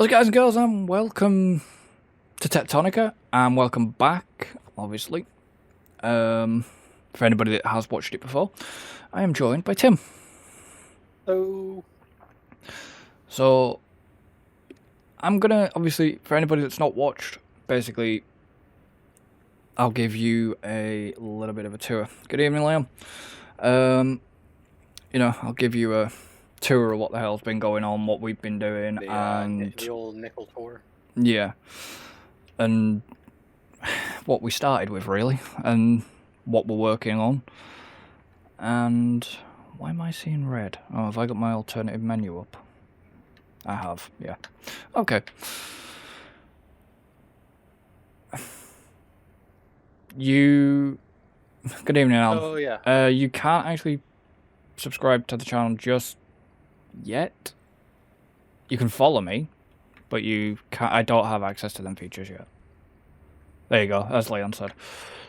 Well, guys and girls, and welcome to Techtonica, and welcome back, obviously. For anybody that has watched it before, I am joined by Tim. Hello. So, I'm gonna, obviously, for anybody that's not watched, basically, I'll give you a little bit of a tour. Good evening, Liam. I'll give you a tour of what the hell's been going on, what we've been doing, and The old nickel tour. yeah, and what we started with, really, and what we're working on. And why am I seeing red? Oh, have I got my alternative menu up? I have, yeah. Okay. Good evening, Alan. Oh, yeah. You can't actually subscribe to the channel just yet. You can follow me, but you can't. I don't have access to them features yet. There you go, as Leon said.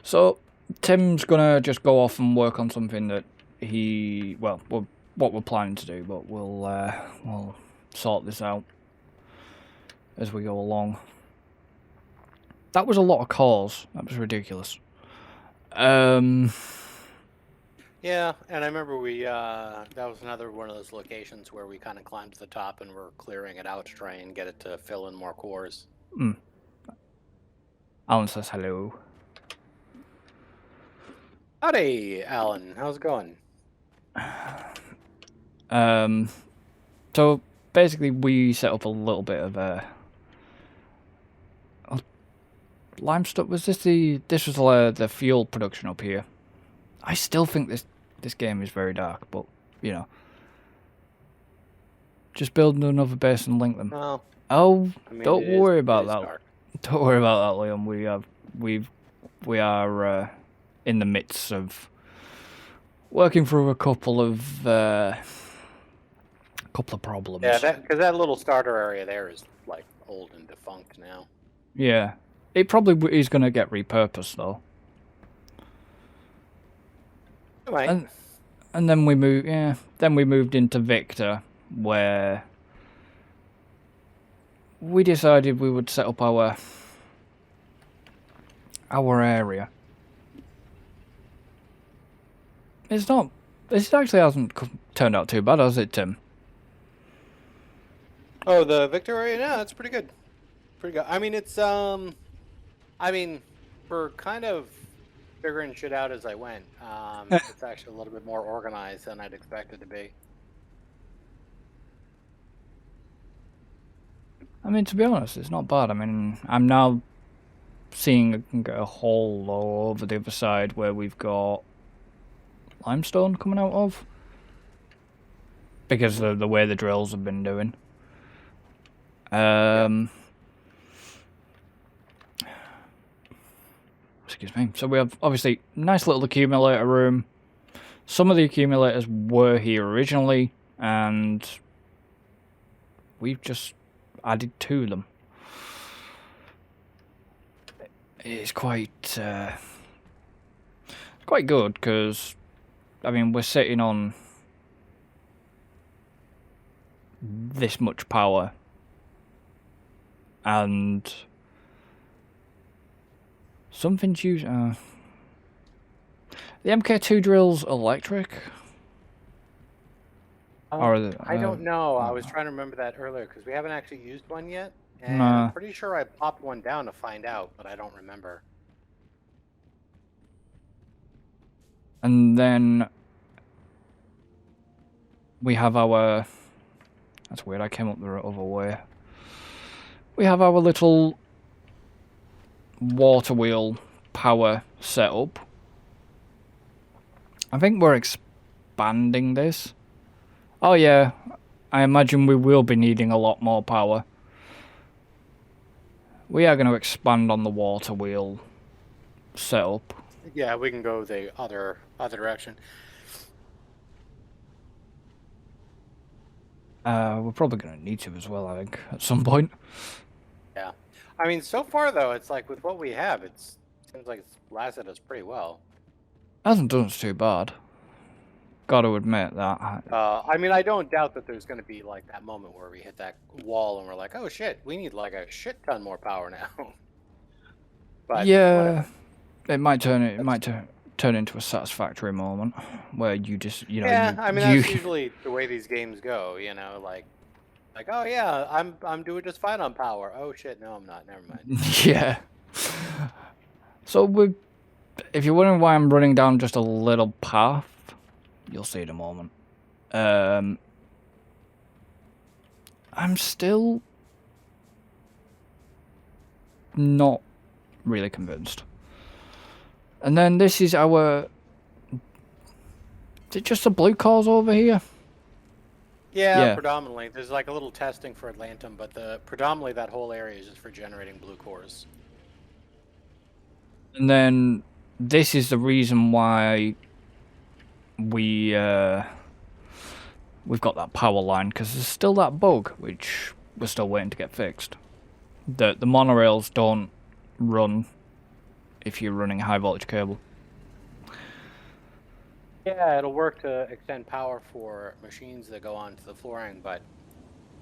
So, Tim's gonna just go off and work on something that what we're planning to do, but we'll sort this out as we go along. That was a lot of calls. That was ridiculous. Yeah, and I remember that was another one of those locations where we kind of climbed to the top and we're clearing it out to try and get it to fill in more cores. Alan says hello. Howdy, Alan. How's it going? So basically we set up a little bit of a limestone. This was the fuel production up here. I still think this game is very dark, but you know, just build another base and link them. Well, don't worry about that. Dark. Don't worry about that, Liam. We are in the midst of working through a couple of problems. Yeah, because that little starter area there is like old and defunct now. Yeah, it probably is going to get repurposed though. Right. And then we moved. Yeah, then we moved into Victor, where we decided we would set up our area. This actually hasn't turned out too bad, has it, Tim? Oh, the Victor area? Yeah, that's pretty good. Pretty good. I mean, it's for kind of figuring shit out as I went. It's actually a little bit more organized than I'd expect it to be. I mean, to be honest, it's not bad. I mean, I'm now seeing I can get a hole over the other side where we've got limestone coming out of, because of the way the drills have been doing. Excuse me. So we have, obviously, nice little accumulator room. Some of the accumulators were here originally, and we've just added to them. It's quite good, because, I mean, we're sitting on this much power, and something's used. The MK2 drill's electric. I don't know. I was trying to remember that earlier because we haven't actually used one yet. And I'm pretty sure I popped one down to find out, but I don't remember. And then we have our... That's weird, I came up the other way. We have our little water wheel power setup. I think we're expanding this. Oh yeah, I imagine we will be needing a lot more power. We are going to expand on the water wheel setup. Yeah, we can go the other direction. We're probably going to need to as well, I think, at some point. Yeah. I mean, so far, though, it's like with what we have, it seems like it's lasted us pretty well. Hasn't done us too bad. Gotta admit that. I mean, I don't doubt that there's going to be like that moment where we hit that wall and we're like, oh shit, we need like a shit ton more power now. But yeah, whatever. it might turn into a satisfactory moment where you just, you know, Yeah, I mean that's usually the way these games go. You know, like oh yeah, I'm doing just fine on power. Oh shit, no, I'm not. Never mind. Yeah. So if you're wondering why I'm running down just a little path, you'll see in a moment. I'm still not really convinced. And then this is our... Is it just the blue cores over here? Yeah, predominantly. There's like a little testing for Atlantum, but predominantly that whole area is just for generating blue cores. And then this is the reason why we've got that power line, because there's still that bug, which we're still waiting to get fixed. The monorails don't run if you're running a high voltage cable. Yeah, it'll work to extend power for machines that go onto the flooring, but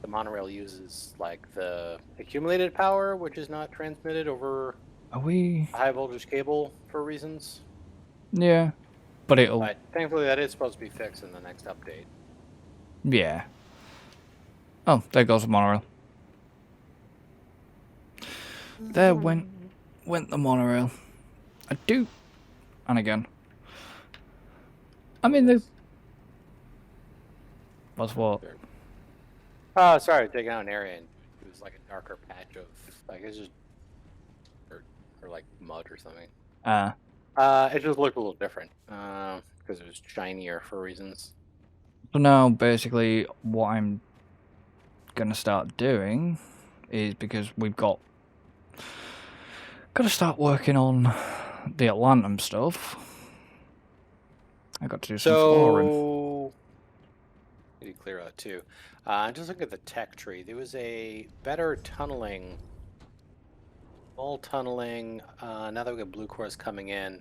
the monorail uses like the accumulated power, which is not transmitted over Are we... a high voltage cable for reasons. Yeah. But thankfully that is supposed to be fixed in the next update. Yeah. Oh, there goes the monorail. There went the monorail. I do... And again. I mean, the... What's what? Oh, sorry, taking out an area and it was like a darker patch of, like, it's just dirt or like mud or something. It just looked a little different because it was shinier for reasons. So now, basically, what I'm gonna start doing is, because we've got to start working on the Atlantum stuff. I got to do some flooring. I need to clear out too. Just look at the tech tree. There was a better tunneling, all tunneling. Now that we got blue cores coming in,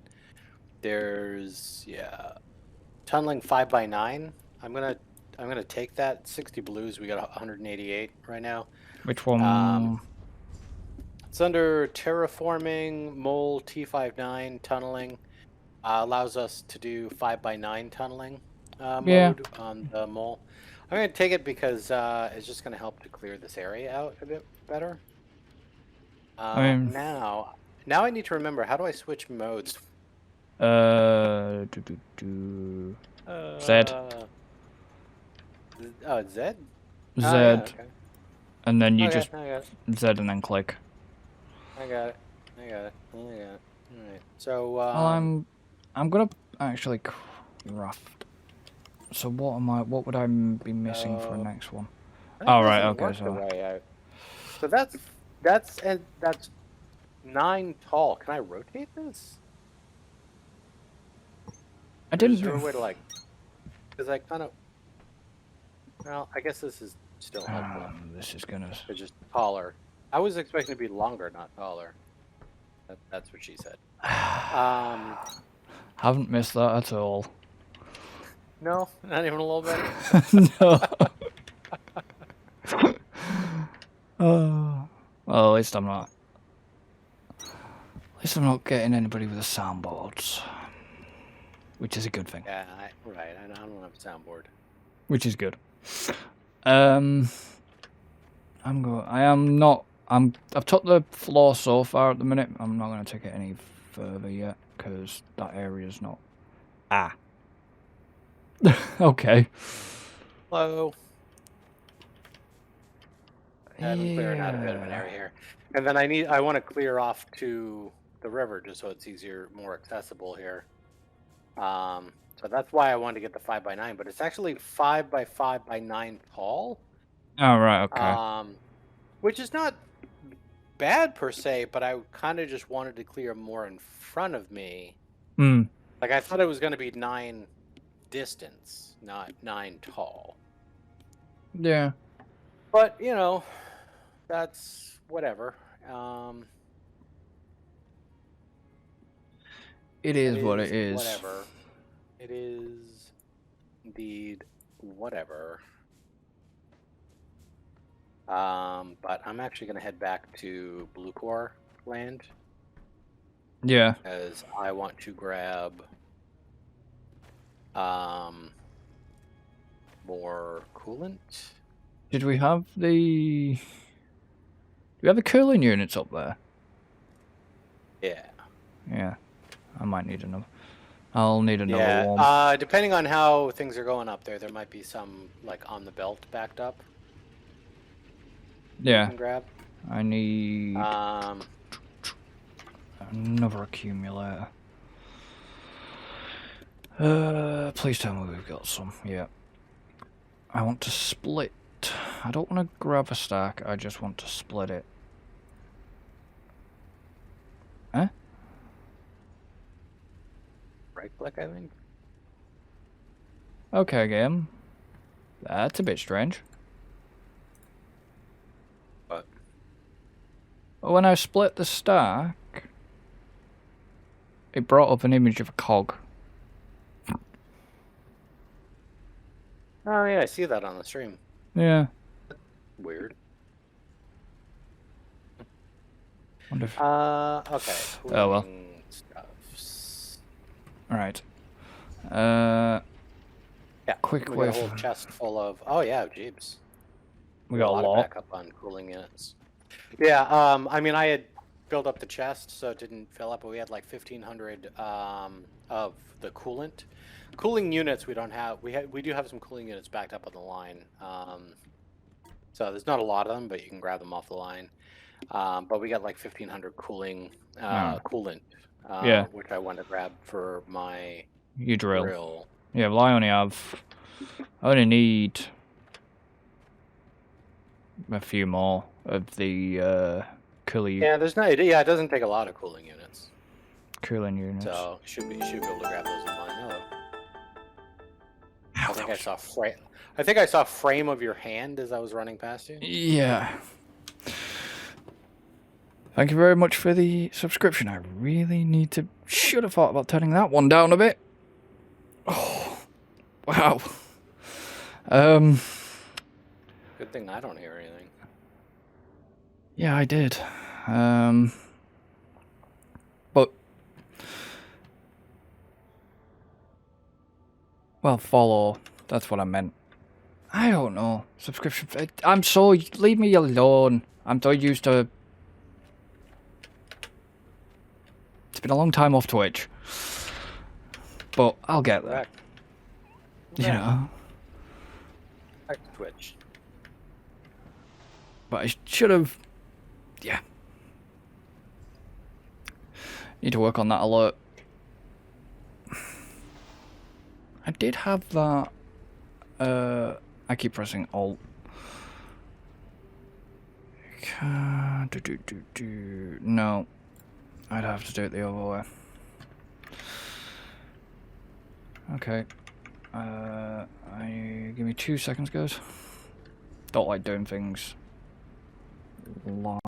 there's tunneling 5x9. I'm gonna take that 60 blues. We got 188 right now. Which one? It's under terraforming mole T59 tunneling. Allows us to do 5x9 tunneling mode on the mole. I'm gonna take it because it's just gonna help to clear this area out a bit better. Now I need to remember, how do I switch modes? Z. Oh, it's Z? Z. Yeah, okay. And then you just Z and then click. I got it. Alright. So well, I'm gonna actually craft. So what would I be missing for the next one? Oh right, okay, so that's 9 tall. Can I rotate this? I didn't. Is there a way to like? Because I kind of. Well, I guess this is still helpful. This is gonna. It's just taller. I was expecting to be longer, not taller. That's what she said. Haven't missed that at all. No, not even a little bit. No. Well, at least I'm not. At least I'm not getting anybody with the soundboards, which is a good thing. Yeah, right. I don't have a soundboard. Which is good. I've took the floor so far at the minute. I'm not going to take it any further yet because that area's not. Okay. Hello. I'm clearing out a bit of an area here, and then I want to clear off to the river just so it's easier, more accessible here. So that's why I wanted to get the 5x9, but it's actually 5x5x9 tall. Oh right, okay. Which is not bad per se, but I kind of just wanted to clear more in front of me. Like I thought it was going to be 9 distance, not 9 tall. Yeah. But you know, that's whatever. It is what it is. Whatever. It is Indeed, whatever. But I'm actually going to head back to Blue Core land Yeah. as I want to grab more coolant. Did we have the... Do we have the cooling units up there? Yeah. Yeah. I might need another. I'll need another Yeah. one. Depending on how things are going up there, there might be some like on the belt backed up. You Yeah. can grab. I need another accumulator. Please tell me we've got some. Yeah. I want to split. I don't want to grab a stack. I just want to split it. Huh? Right click, I think. Okay, game. That's a bit strange. But When I split the stack, it brought up an image of a cog. oh yeah, I see that on the stream. Yeah. Weird. Wonder if... Okay. Oh well. Stuffs. Alright. Yeah. Quick we way got a whole for... chest full of. Oh yeah, jeeps. We got a of lot. backup on cooling units. Yeah. I mean, I had built up the chest, so it didn't fill up, but we had like 1,500 of the coolant. Cooling units we don't have. We do have some cooling units backed up on the line. So there's not a lot of them, but you can grab them off the line. But we got like 1,500 coolant, Yeah. which I want to grab for my You drill. drill. Yeah, well I only need a few more of the cooling Yeah, there's no. Yeah, it doesn't take a lot of cooling units. units. So should be able to grab those in line. I think I saw frame of your hand as I was running past you. Yeah. Thank you very much for the subscription. I really need to... Should have thought about turning that one down a bit. Oh, wow. Good thing I don't hear anything. Yeah, I did. But... Well, follow. That's what I meant. I don't know. Subscription... I'm so... Leave me alone. I'm so used to... It's been a long time off Twitch. But I'll get there. Back. You know. Back to Twitch. But I should have... Yeah. Need to work on that alert. I did have that... I keep pressing Alt. No. I'd have to do it the other way. Okay. Give me 2 seconds, guys. Don't like doing things live.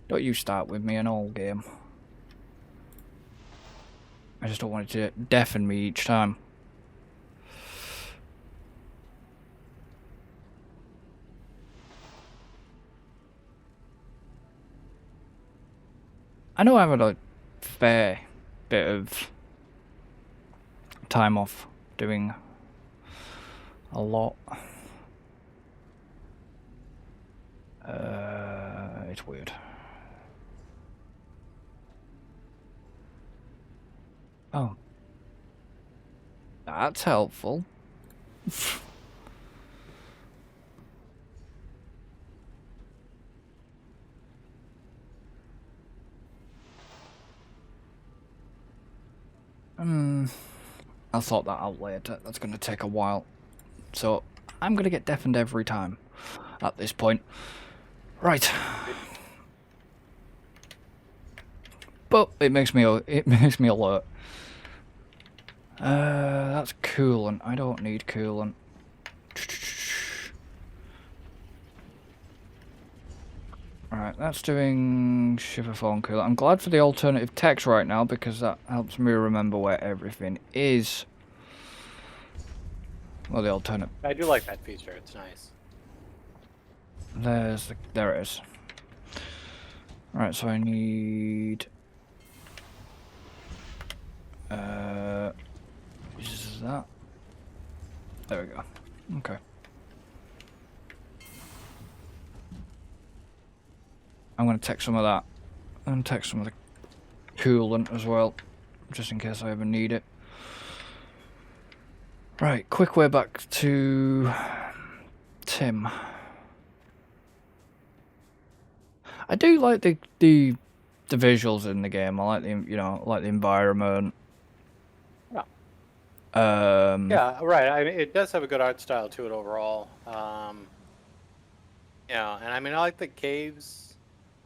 Don't you start with me an old game. I just don't want it to deafen me each time. I know I've had a fair bit of time off doing a lot. It's weird. Oh. That's helpful. I'll sort that out later. That's going to take a while. So, I'm going to get deafened every time at this point. Right. But it makes me alert. That's coolant. I don't need coolant. Alright, that's doing shiver phone cooler. I'm glad for the alternative text right now because that helps me remember where everything is. Well, the alternative. I do like that feature. It's nice. There it is. Right, so I need. Is that? There we go. Okay. I'm gonna take some of that, and take some of the coolant as well, just in case I ever need it. Right, quick way back to Tim. I do like the visuals in the game. I like the environment. Yeah. Yeah, right. I mean, it does have a good art style to it overall. And I mean, I like the caves.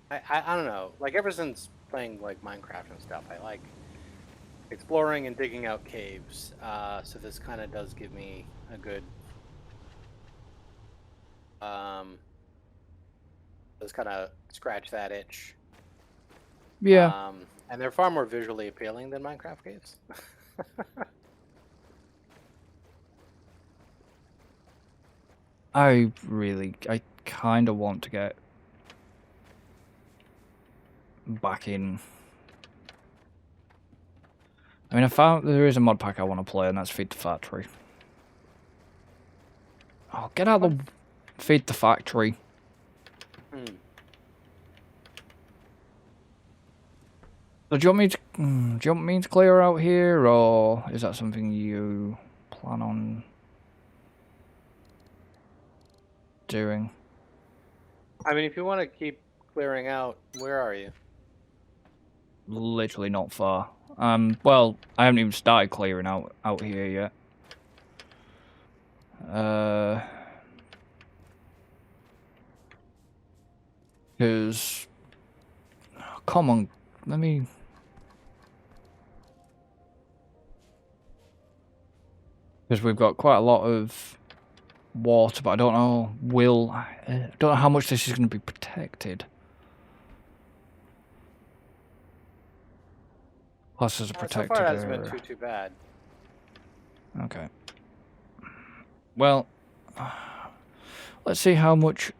I don't know. Like ever since playing like Minecraft and stuff, I like exploring and digging out caves. So this kind of does give me a good. Does kind of scratch that itch. yeah. And they're far more visually appealing than Minecraft caves. I kind of want to get back in. I mean, I found there is a mod pack I want to play, and that's Feed the Factory. Oh, get out of the Feed the Factory. So do you want me to clear out here, or is that something you plan on doing? I mean, if you want to keep clearing out, where are you? Literally not far. Well, I haven't even started clearing out here yet. Because, come on, let me. Because we've got quite a lot of water, but I don't know I don't know how much this is going to be protected. Plus, there's a protected so far, it hasn't area. been too bad. Okay. Well, let's see how much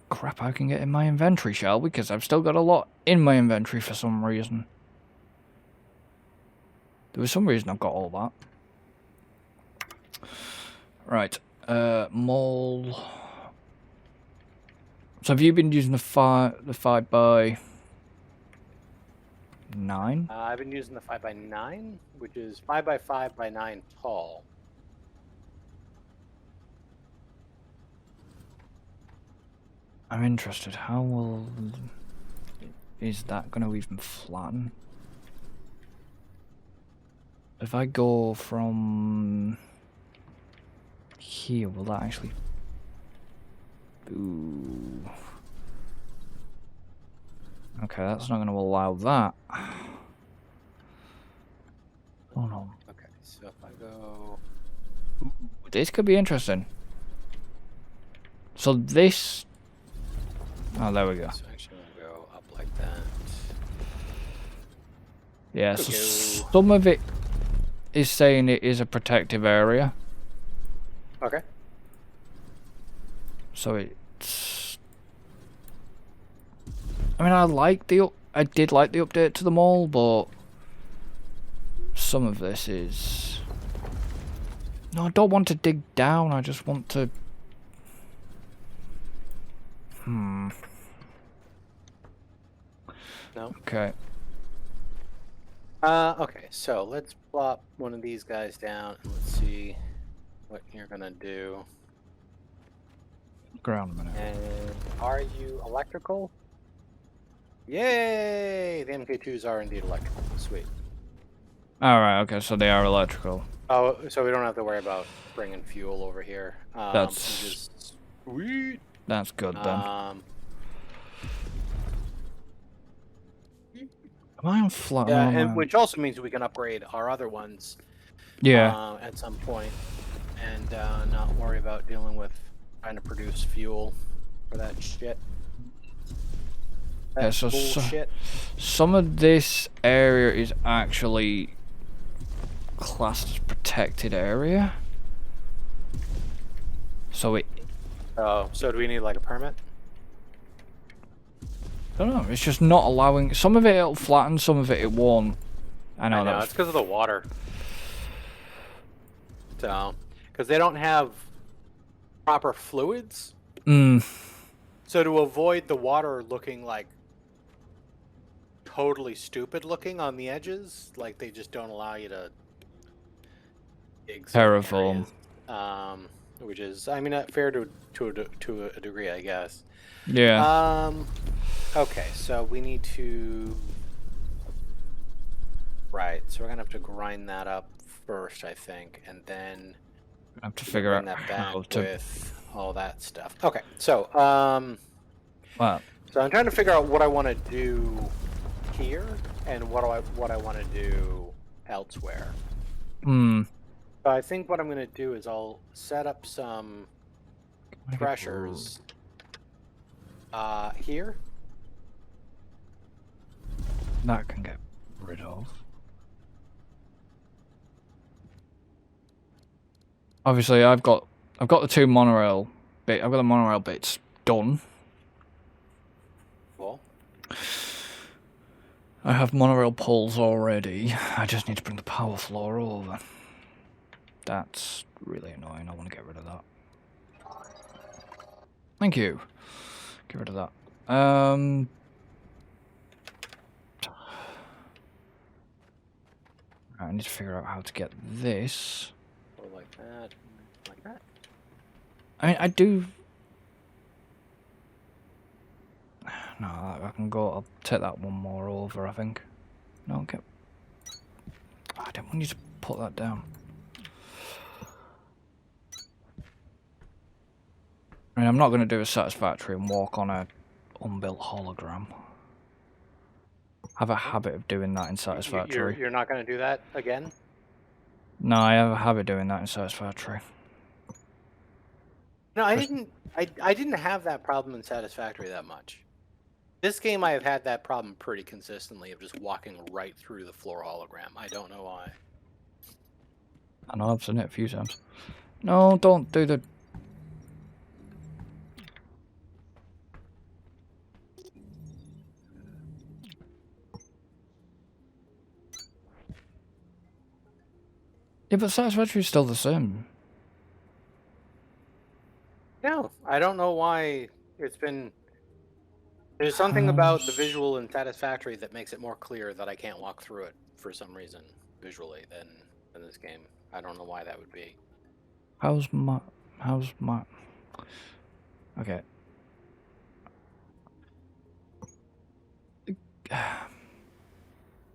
crap I can get in my inventory, shall we? Because I've still got a lot in my inventory for some reason. There was some reason I've got all that. Right. Mole. So have you been using the 5x9? I've been using the 5x9, which is 5x5x9 tall. I'm interested. How is that going to even flatten? If I go from here, will that actually? Ooh. Okay, that's not going to allow that. Oh no. Okay, so if I go... This could be interesting. So this... Oh, there we go. So actually I'm going to go up like that. Yeah, so some of it is saying it is a protective area. Okay. So it's... I mean, I did like the update to them all, but some of this is... No, I don't want to dig down, I just want to... No. Okay. Okay, so let's plop one of these guys down and let's see what you're gonna do. Ground a minute. And are you electrical? Yay! The MK2s are indeed electrical. Sweet. Alright, okay, so they are electrical. Oh, so we don't have to worry about bringing fuel over here. That's... Just... Sweet! That's good then. Am I on flat? Yeah, and which also means we can upgrade our other ones. Yeah. At some point, and not worry about dealing with trying to produce fuel for that shit. Yeah, so bullshit. some of this area is actually classed as protected area. So it, Oh, so do we need like a permit? I don't know, it's just not allowing, some of it'll flatten, some of it won't. I know, it's because of the water. So, because they don't have proper fluids. So to avoid the water looking like totally stupid looking on the edges, like they just don't allow you to dig certain Terraform. areas, which is, I mean, fair to a degree, I guess. Yeah. Okay, so we need to. Right, so we're gonna have to grind that up first, I think, and then I have to figure bring out that back how to. with all that stuff. Okay, so Well, so I'm trying to figure out what I want to do here and what I want to do elsewhere. So I think what I'm going to do is I'll set up some pressures here. That can get rid of. Obviously, I've got the two monorail bit. I've got the monorail bits done. Cool. I have monorail poles already. I just need to bring the power floor over. That's really annoying. I want to get rid of that. Thank you. Get rid of that. I need to figure out how to get this. Or like that. Like that. I mean, I do. No, I can go. I'll take that one more over, I think. No, okay. I didn't want you to put that down. I mean, I'm not going to do a satisfactory and walk on a unbuilt hologram. I have a habit of doing that in satisfactory. You're not going to do that again? No, I have a habit of doing that in satisfactory. No, I didn't. I didn't have that problem in Satisfactory that much. This game, I have had that problem pretty consistently of just walking right through the floor hologram. I don't know why. I know I've seen it a few times. No, don't do the... Yeah, but satisfactory is still the same. No, I don't know why it's been... There's something about the visual in Satisfactory that makes it more clear that I can't walk through it for some reason visually than this game. I don't know why that would be. How's my... Okay.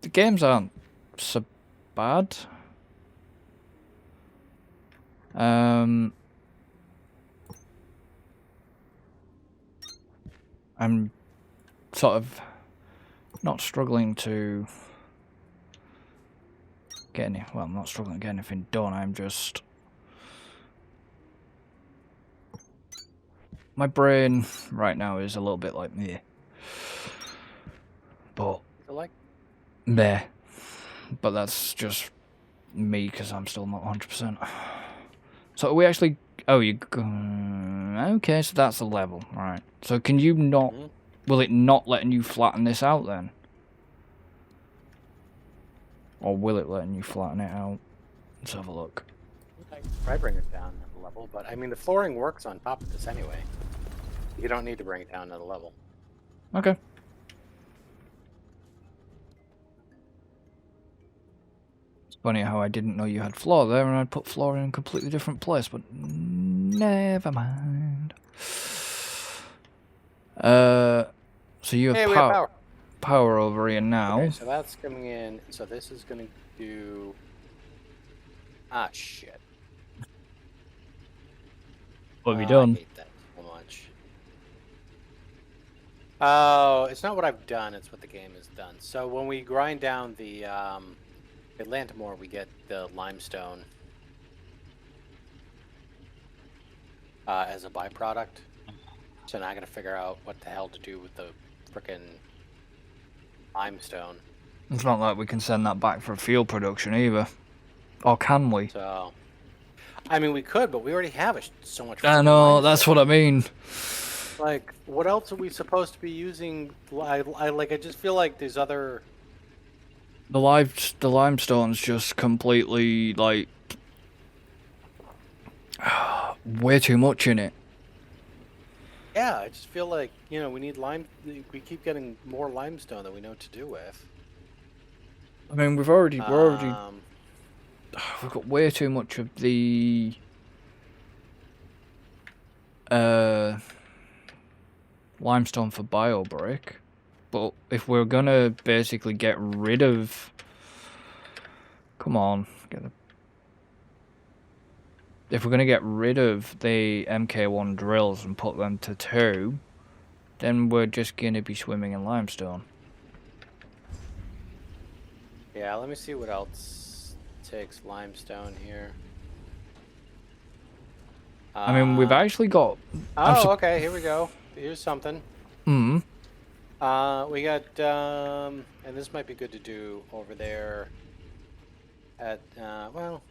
The games aren't so bad. I'm sort of not struggling to get any... Well, I'm not struggling to get anything done. I'm just... My brain right now is a little bit like me. But... Like? Meh. But that's just me because I'm still not 100%. So are we actually... Oh, you... Okay, so that's the level. Right. So can you not... Will it not letting you flatten this out then? Or will it letting you flatten it out? Let's have a look. I bring it down at the level, but I mean the flooring works on top of this anyway. You don't need to bring it down to the level. Okay. It's funny how I didn't know you had floor there and I'd put floor in a completely different place, but never mind. So you have, we have power. Power over here now. Okay, so that's coming in. So this is going to do... Ah, shit. What have you done? I hate that so much. Oh, it's not what I've done, it's what the game has done. So when we grind down the Atlantimore, we get the limestone as a byproduct. So now I gotta figure out what the hell to do with the frickin' limestone. It's not like we can send that back for field production either. Or can we? So, I mean, we could, but we already have so much I freaking know, limestone. that's what I mean. Like, what else are we supposed to be using? I just feel like there's other. The limestone's just completely, like, way too much in it. Yeah, I just feel like, we need lime. We keep getting more limestone than we know what to do with. I mean, we've got way too much of the limestone for biobrick. But if we're gonna basically get rid of, come on, if we're gonna get rid of the MK1 drills and put them to 2, then we're just gonna be swimming in limestone. Yeah, let me see what else takes limestone here. I mean, we've actually got. Oh, okay. Here we go. Here's something. Hmm. We got, and this might be good to do over there at, well,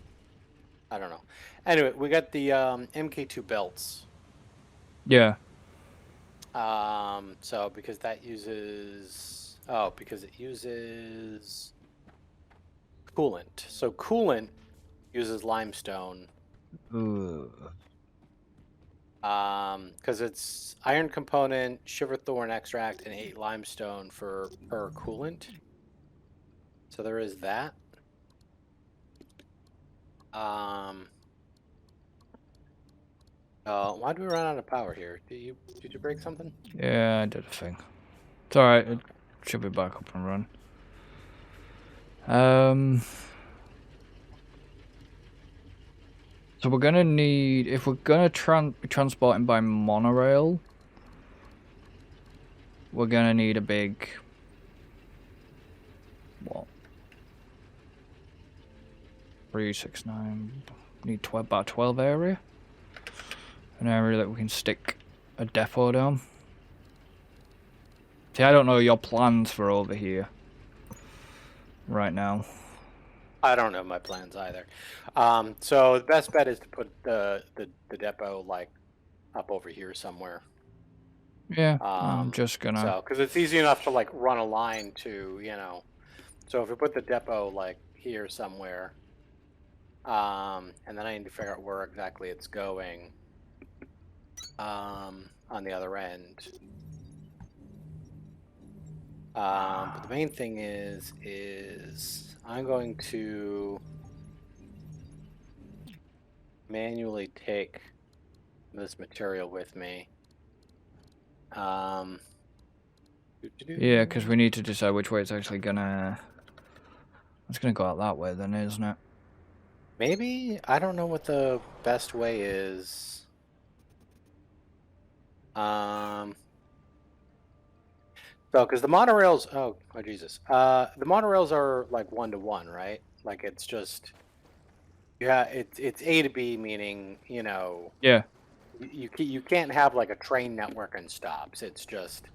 I don't know. Anyway, we got the MK2 belts. Yeah. So because that uses, because it uses coolant. So coolant uses limestone. Because it's iron component, shiver thorn extract, and 8 limestone per coolant. So there is that. Why do we run out of power here? Did you break something? Yeah, I did a thing. It's alright, it should be back up and run. So we're gonna need, if we're gonna be transporting by monorail, we're gonna need a big, what? 369, need about 12 area? An area that we can stick a depot down. See, I don't know your plans for over here right now. I don't know my plans either. So the best bet is to put the depot like up over here somewhere. Yeah, I'm just gonna. So, because it's easy enough to like run a line to, So if we put the depot like here somewhere, and then I need to figure out where exactly it's going. On the other end. But the main thing is I'm going to manually take this material with me. Yeah, because we need to decide which way it's actually gonna. It's gonna go out that way, then, isn't it? Maybe, I don't know what the best way is. So, because the monorails, oh Jesus, the monorails are like 1-to-1, right? Like it's just, yeah, it's A to B, meaning Yeah. You can't have like a train network and stops. It's just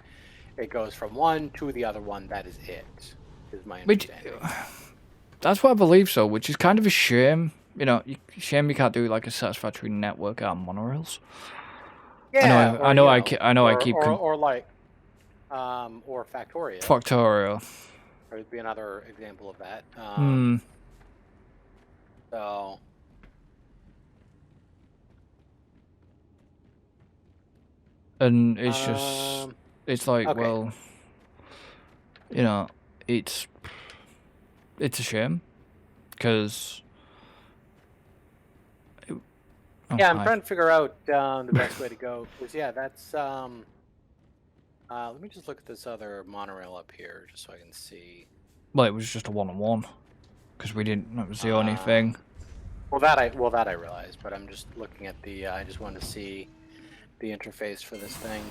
it goes from one to the other one. That is it. Is my understanding. That's what I believe so, which is kind of a shame. Shame you can't do like a satisfactory network out of monorails. Yeah, I know. I keep. Or like, or Factorio. Factorio. Or would be another example of that. So. And it's just, it's like, okay. Well, it's a shame, because. Yeah, I'm trying to figure out the best way to go. Because yeah, that's let me just look at this other monorail up here, just so I can see. Well, it was just a 1-on-1, because we didn't. That was the only thing. Well, that I realized, but I'm just looking at the. I just wanted to see the interface for this thing.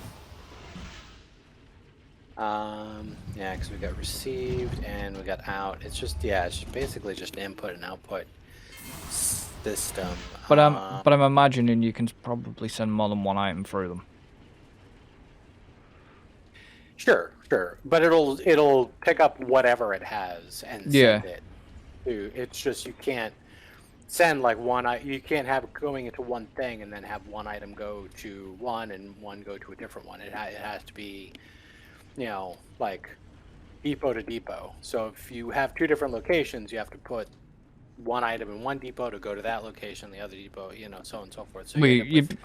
Yeah, because we got received and we got out. It's just it's just basically just an input and output system. But I'm imagining you can probably send more than one item through them. Sure. Sure, but it'll pick up whatever it has and Yeah. send it to. It's just you can't send like you can't have it going into one thing and then have one item go to one and one go to a different one. It has to be, like depot to depot. So if you have two different locations, you have to put one item in one depot to go to that location, the other depot, so on and so forth. So you end up with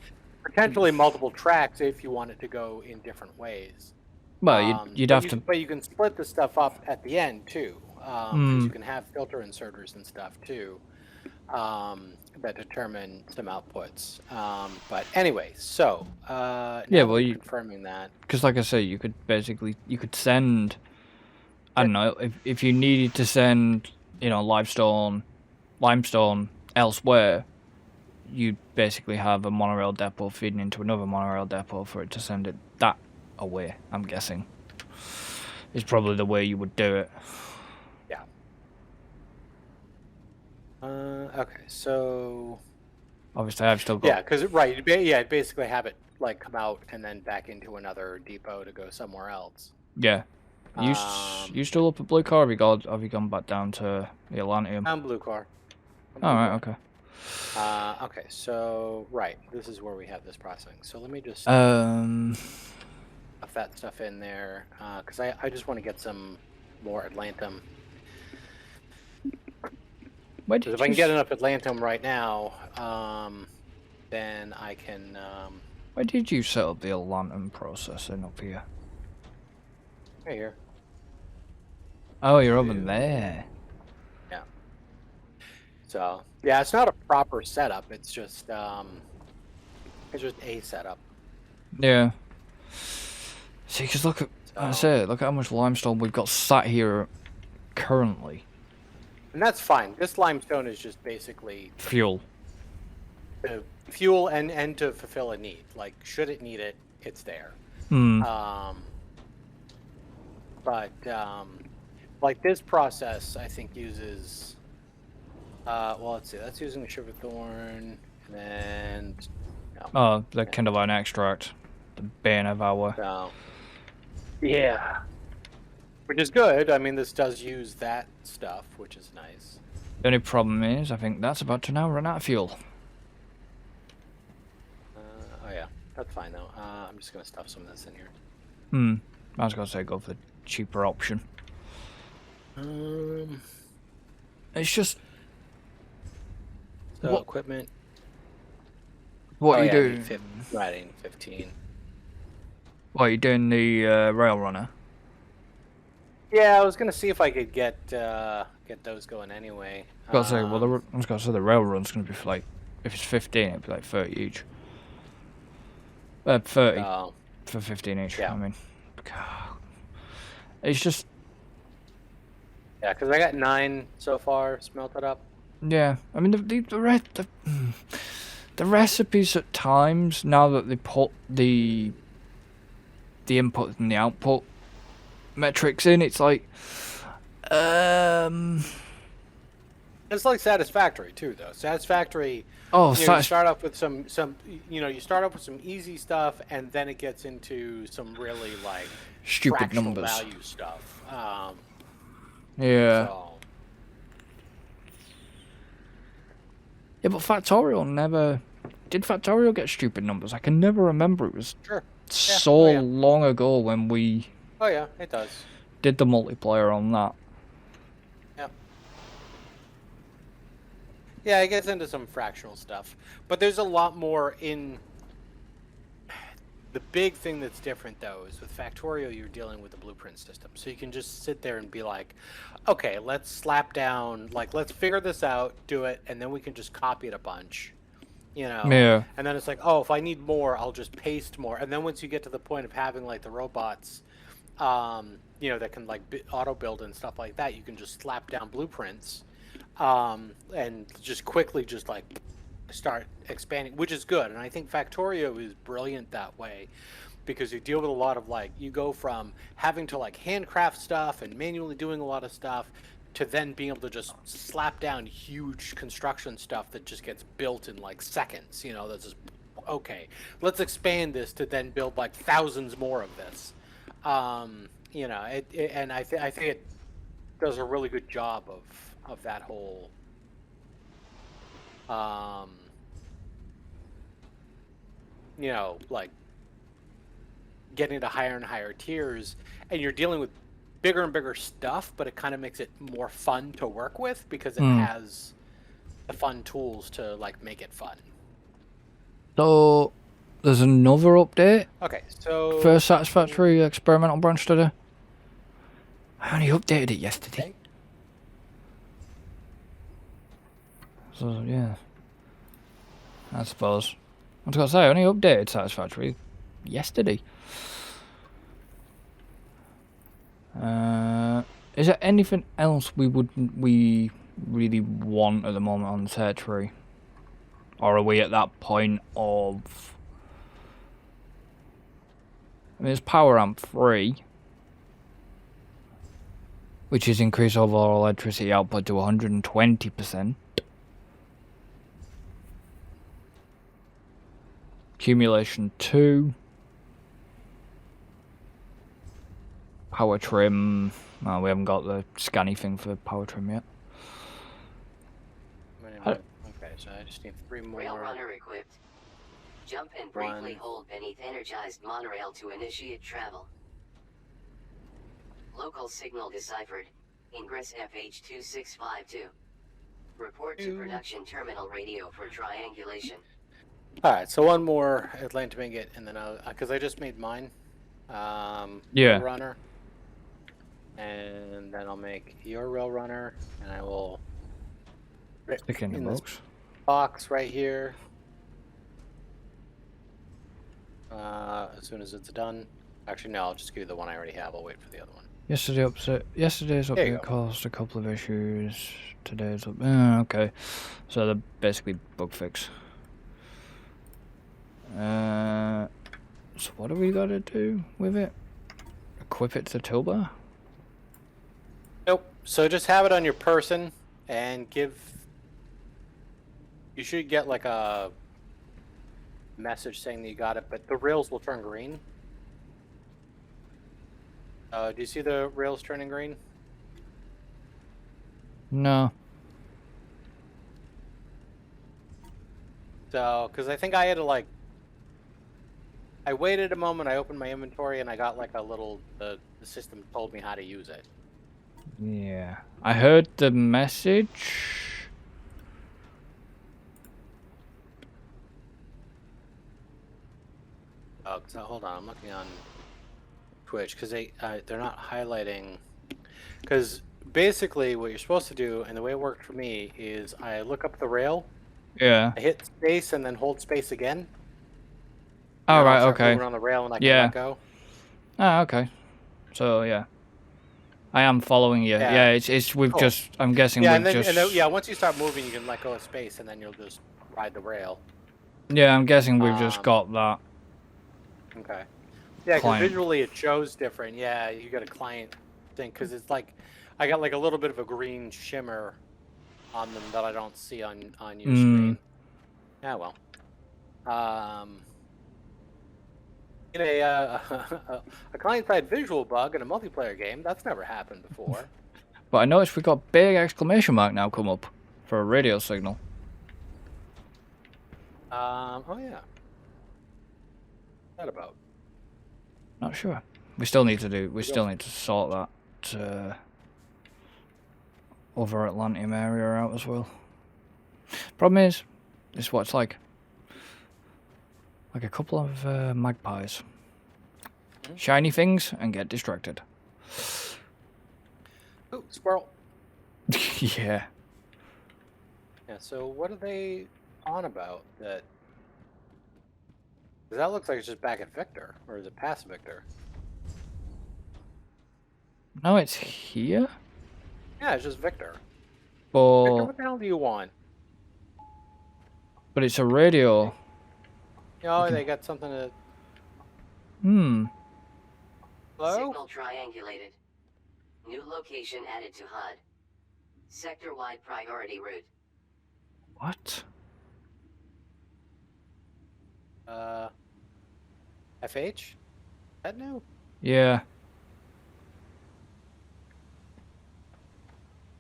potentially multiple tracks if you want it to go in different ways. You'd have to. But you can split the stuff up at the end too, because you can have filter inserters and stuff too, that determine some outputs. But anyway, so confirming that, because like I say, you could send. I don't know if you needed to send, limestone elsewhere. You'd basically have a monorail depot feeding into another monorail depot for it to send it that away. I'm guessing is probably the way you would do it. Yeah. Okay, so obviously I've still got. Yeah, because you'd basically have it like come out and then back into another depot to go somewhere else. Yeah. You still up at blue car? Have you gone back down to the Atlanteum? I'm blue car. Alright, okay. Okay, so this is where we have this processing. So let me just stuff that stuff in there, because I just want to get some more Atlantum. Because if I can get enough Atlantum right now, then I can. Where did you set up the Atlantum processing up here? Right here. Oh, you're over there. Yeah. So yeah, it's not a proper setup. It's just a setup. Yeah. See, because look at look at how much limestone we've got sat here currently. And that's fine. This limestone is just basically fuel. Fuel and to fulfill a need. Like, should it need it, it's there. But like this process, I think uses. Well, let's see. That's using the sugar thorn, and then. No. Oh, the Kindlevine extract, the bane of our. So, yeah. Which is good. I mean, this does use that stuff, which is nice. The only problem is, I think that's about to now run out of fuel. Oh yeah, that's fine though. I'm just gonna stuff some of this in here. I was gonna say go for the cheaper option. It's just. So equipment. What are you doing? Riding 15. What are you doing? The rail runner. Yeah, I was gonna see if I could get those going anyway. I was gonna say the rail run's gonna be for like, if it's 15, it'd be like 30 each. 30 for 15 each. Yeah. I mean, God. It's just. Yeah, because I got 9 so far smelted up. Yeah, I mean the recipes at times, now that they put the input and the output metrics in, it's like it's like Satisfactory too, though. Satisfactory. Oh, you start off with some you start off with some easy stuff, and then it gets into some really like stupid numbers value stuff. Yeah. So. Yeah, but Factorial never did. Factorial get stupid numbers? I can never remember. It was long ago when we. Oh yeah, it does. Did the multiplayer on that? Yeah. Yeah, it gets into some fractional stuff, but there's a lot more in. The big thing that's different, though, is with Factorio, you're dealing with the blueprint system. So you can just sit there and be like, okay, let's slap down, like, let's figure this out, do it, and then we can just copy it a bunch, Yeah. And then it's like, oh, if I need more, I'll just paste more. And then once you get to the point of having, like, the robots, that can, like, auto-build and stuff like that, you can just slap down blueprints and just quickly just, like, start expanding, which is good. And I think Factorio is brilliant that way, because you deal with a lot of, like, you go from having to, like, handcraft stuff and manually doing a lot of stuff to then being able to just slap down huge construction stuff that just gets built in like seconds. That's just, okay, let's expand this to then build like thousands more of this. you know, and I think it does a really good job of that whole um like getting to higher and higher tiers, and you're dealing with bigger and bigger stuff, but it kind of makes it more fun to work with because it Hmm. has the fun tools to like make it fun. So there's another update Okay, so for Satisfactory Experimental Branch today. I only updated it yesterday. okay. So yeah, I suppose. I was gonna say I only updated Satisfactory yesterday. Is there anything else we really want at the moment on the territory? Or are we at that point of... I mean, it's Power Amp 3, which is increase overall electricity output to 120%. Accumulation 2. Power trim. Oh, we haven't got the scanny thing for power trim yet. Okay, so I just need 3 more. Rail runner equipped. Jump and briefly hold beneath energized monorail to initiate travel. Local signal deciphered. Ingress FH2652. Report to production terminal radio for triangulation. All right, so one more Atlanta Ingot, and then because I just made mine. Yeah. Rail runner, and then I'll make your rail runner, and I will Stick in the box. Box right here. As soon as it's done. Actually, no, I'll just give you the one I already have. I'll wait for the other one. Yesterday's update caused a couple of issues. Today's update. Okay. So they're basically bug fix. So what do we gotta do with it? Equip it to the toolbar? Nope. So just have it on your person and give. You should get like a message saying that you got it, but the rails will turn green. Do you see the rails turning green? No. So, because I think I had to like. I waited a moment, I opened my inventory, and I got like a little. The system told me how to use it. Yeah. I heard the message. Oh, so hold on, I'm looking on Twitch because they're not highlighting. Because basically, what you're supposed to do, and the way it worked for me, is I look up the rail. Yeah. I hit space and then hold space again. Oh, right, okay. Moving on the rail and I can let go. Ah, okay. So, yeah. I am following you. Yeah, we've cool. just, I'm guessing yeah, we've just... yeah, once you start moving, you can let go of space and then you'll just ride the rail. Yeah, I'm guessing we've just got that. Okay. Yeah, because visually it shows different. Yeah, you got a client thing, because it's like, I got like a little bit of a green shimmer on them that I don't see on your screen. Yeah, well. In a client-side visual bug in a multiplayer game, that's never happened before. But I noticed we got big exclamation mark now come up for a radio signal. Oh yeah. What's that about? Not sure. We still need to sort that other Atlantium area out as well. Problem is, it's what it's like. Like a couple of magpies. Shiny things and get distracted. Ooh, squirrel. Yeah. Yeah, so what are they on about? That looks like it's just back at Victor, or is it past Victor? No, it's here? Yeah, it's just Victor. But Victor, what the hell do you want? But it's a radio. Oh, they got something to... Hello? Signal triangulated. New location added to HUD. Sector-wide priority route. What? FH? That new? Yeah.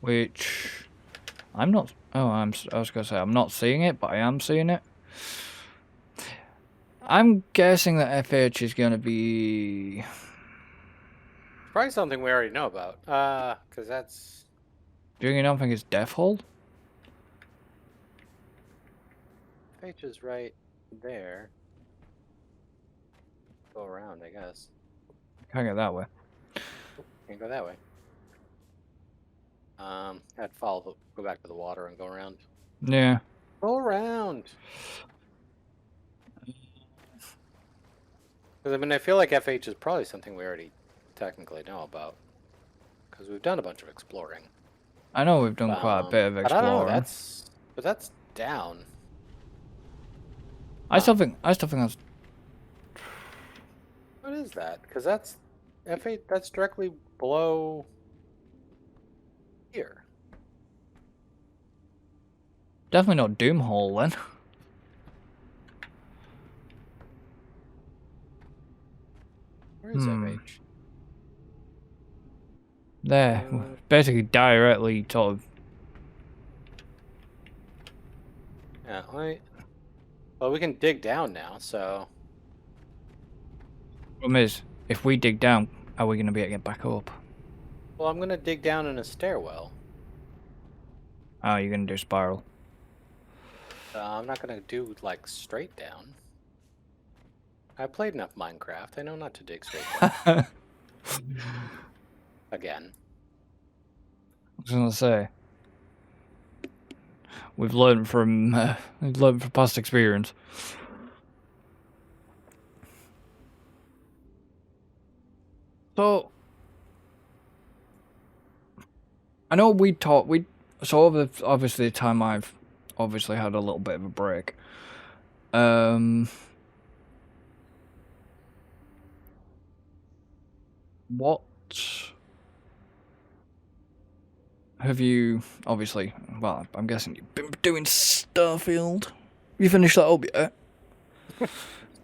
which I'm not. Oh, I was gonna say I'm not seeing it, but I am seeing it. I'm guessing that FH is gonna be. Probably something we already know about. Because that's... Do you not think it's Death Hole? H is right there. Go around, I guess. Can't get that way. Can't go that way. I'd follow go back to the water and go around. Yeah. Go around! Because, I mean, I feel like FH is probably something we already technically know about. Because we've done a bunch of exploring. I know we've done quite a bit of But I don't know, exploring. but that's down. I still think that's. What is that? Because that's F8. That's directly below here. Definitely not Doom Hole then. Where is FH? There. Basically directly sort of. Yeah. Well, we can dig down now. So. Problem is, if we dig down, are we going to be able to get back up? Well, I'm gonna dig down in a stairwell. Oh, you're going to do spiral. I'm not gonna do like straight down. I played enough Minecraft. I know not to dig straight down. Again. I was going to say. We've learned from past experience. So I know so over obviously the time I've obviously had a little bit of a break. What have you obviously? Well, I'm guessing you've been doing Starfield. You finished that up yet?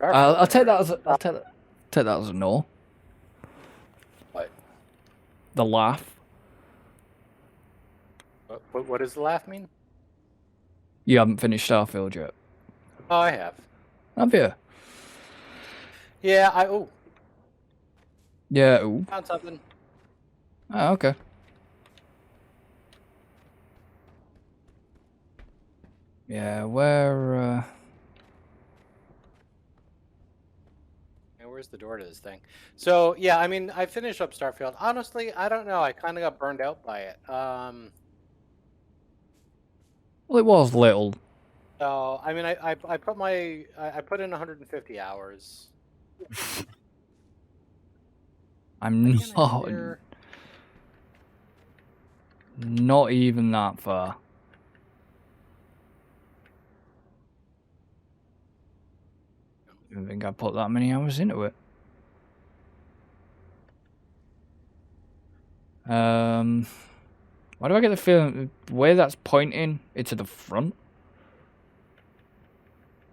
I'll take that as take that as a no. What? The laugh. What does the laugh mean? You haven't finished Starfield yet. Oh, I have. Have you? Yeah, Yeah. Ooh. found something. Oh, okay. Yeah, where? Where's the door to this thing? So yeah, I mean, I finished up Starfield. Honestly, I don't know. I kind of got burned out by it. Well, it was little. So I mean, I put in 150 hours. I'm not even that far. I don't think I put that many hours into it. Why do I get the feeling the way that's pointing? It's to the front.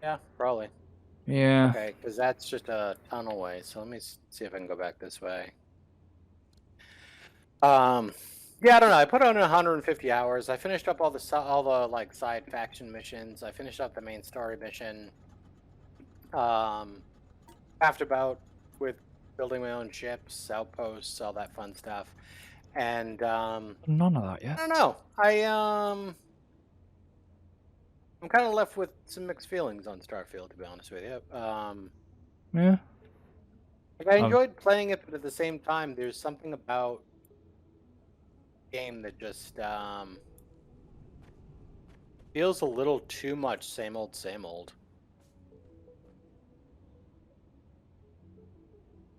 Yeah, probably. Yeah. Okay, because that's just a tunnel way. So let me see if I can go back this way. Yeah, I don't know. I put on 150 hours. I finished up all the like side faction missions. I finished up the main story mission. After about with building my own ships, outposts, all that fun stuff, and None of that yet. I don't know. I'm kind of left with some mixed feelings on Starfield, to be honest with you. Yeah. Like I enjoyed playing it, but at the same time, there's something about the game that just feels a little too much same old, same old.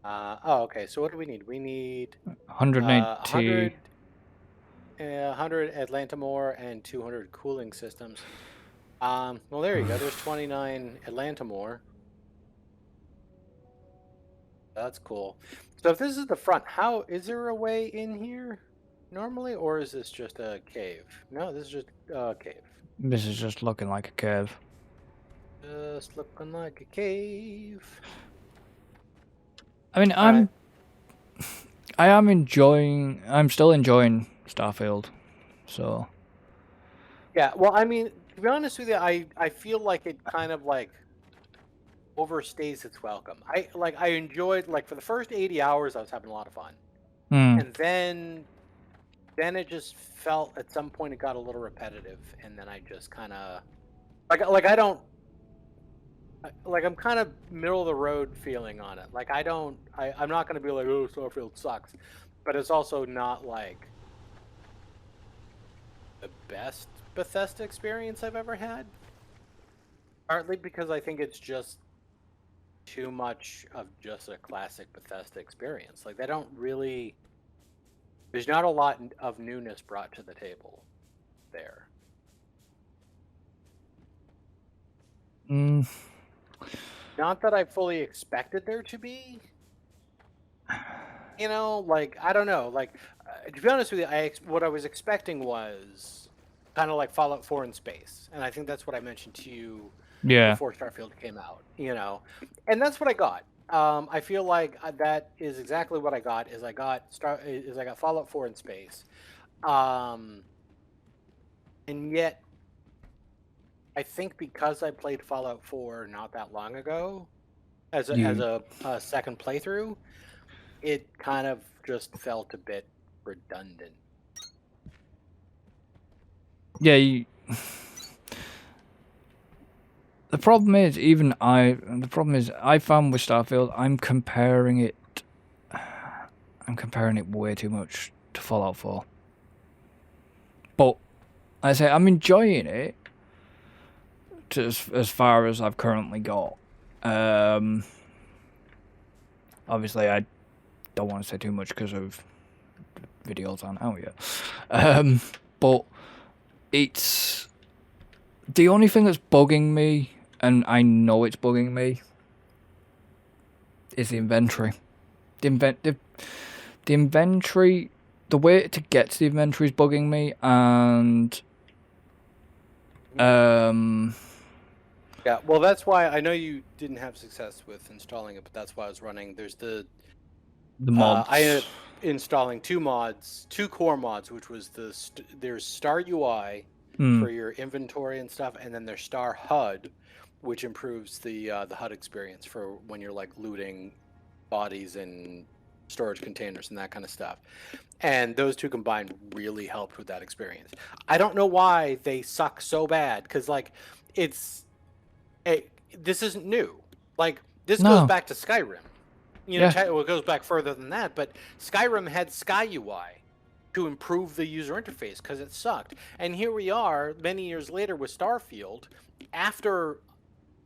Oh, okay. So what do we need? We need 180. 100 Atlantamore and 200 cooling systems. Well, there you go. There's 29 Atlantamore. That's cool. So if this is the front, is there a way in here normally, or is this just a cave? No, this is just a cave. This is just looking like a cave. Just looking like a cave. I mean, I'm still enjoying Starfield. So Yeah, well, I mean, to be honest with you, I feel like it kind of like overstays its welcome. I enjoyed, like, for the first 80 hours I was having a lot of fun. And then it just felt at some point it got a little repetitive, and then I just kind of like I don't like I'm kind of middle of the road feeling on it. Like I'm not going to be like, oh, Starfield sucks, but it's also not like the best Bethesda experience I've ever had. Partly because I think it's just too much of just a classic Bethesda experience. Like they don't really, there's not a lot of newness brought to the table there. Not that I fully expected there to be. You know, like I don't know. Like to be honest with you, what I was expecting was kind of like Fallout 4 in space, and I think that's what I mentioned to you before Starfield came out. You know, and that's what I got. I feel like that is exactly what I got. I got Fallout 4 in space, and yet I think because I played Fallout 4 not that long ago, as a second playthrough, it kind of just felt a bit redundant. Yeah, the problem is I found with Starfield, I'm comparing it way too much to Fallout 4. But I say I'm enjoying it to as far as I've currently got. Obviously, I don't want to say too much because of videos aren't out yet. But it's the only thing that's bugging me, and I know it's bugging me, is the inventory. The inventory, the way to get to the inventory is bugging me, and yeah, well, that's why I know you didn't have success with installing it, but that's why I was running. There's the mods. I ended up installing two core mods, which was there's Star UI for your inventory and stuff, and then there's Star HUD, which improves the HUD experience for when you're like looting bodies and storage containers and that kind of stuff. And those two combined really helped with that experience. I don't know why they suck so bad, because like this isn't new. Like this goes back to Skyrim. You know, well, it goes back further than that, but Skyrim had Sky UI to improve the user interface because it sucked. And here we are many years later with Starfield, after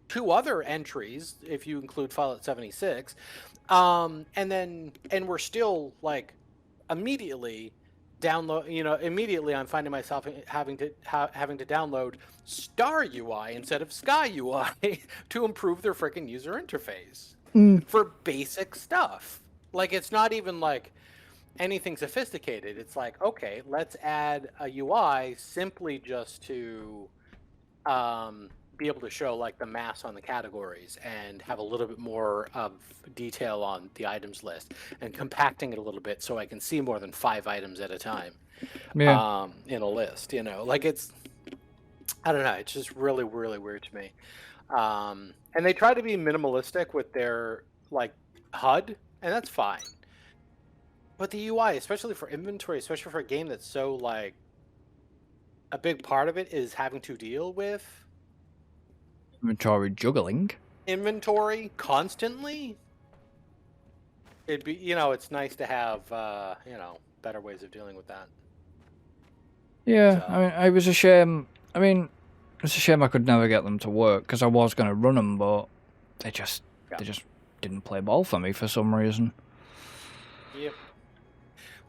two other entries, if you include Fallout 76, and we're still like immediately I'm finding myself having to download Star UI instead of Sky UI to improve their freaking user interface for basic stuff. Like it's not even like anything sophisticated. It's like, okay, let's add a UI simply just to be able to show like the mass on the categories and have a little bit more of detail on the items list, and compacting it a little bit so I can see more than 5 items at a time in a list. You know, like it's, I don't know, it's just really, really weird to me. And they try to be minimalistic with their like HUD, and that's fine. But the UI, especially for inventory, especially for a game that's so like a big part of it is having to deal with inventory constantly. It'd be, it's nice to have better ways of dealing with that. Yeah, so. I mean, it was a shame. It's a shame I could never get them to work, because I was going to run them, but they just didn't play ball for me for some reason. Yep.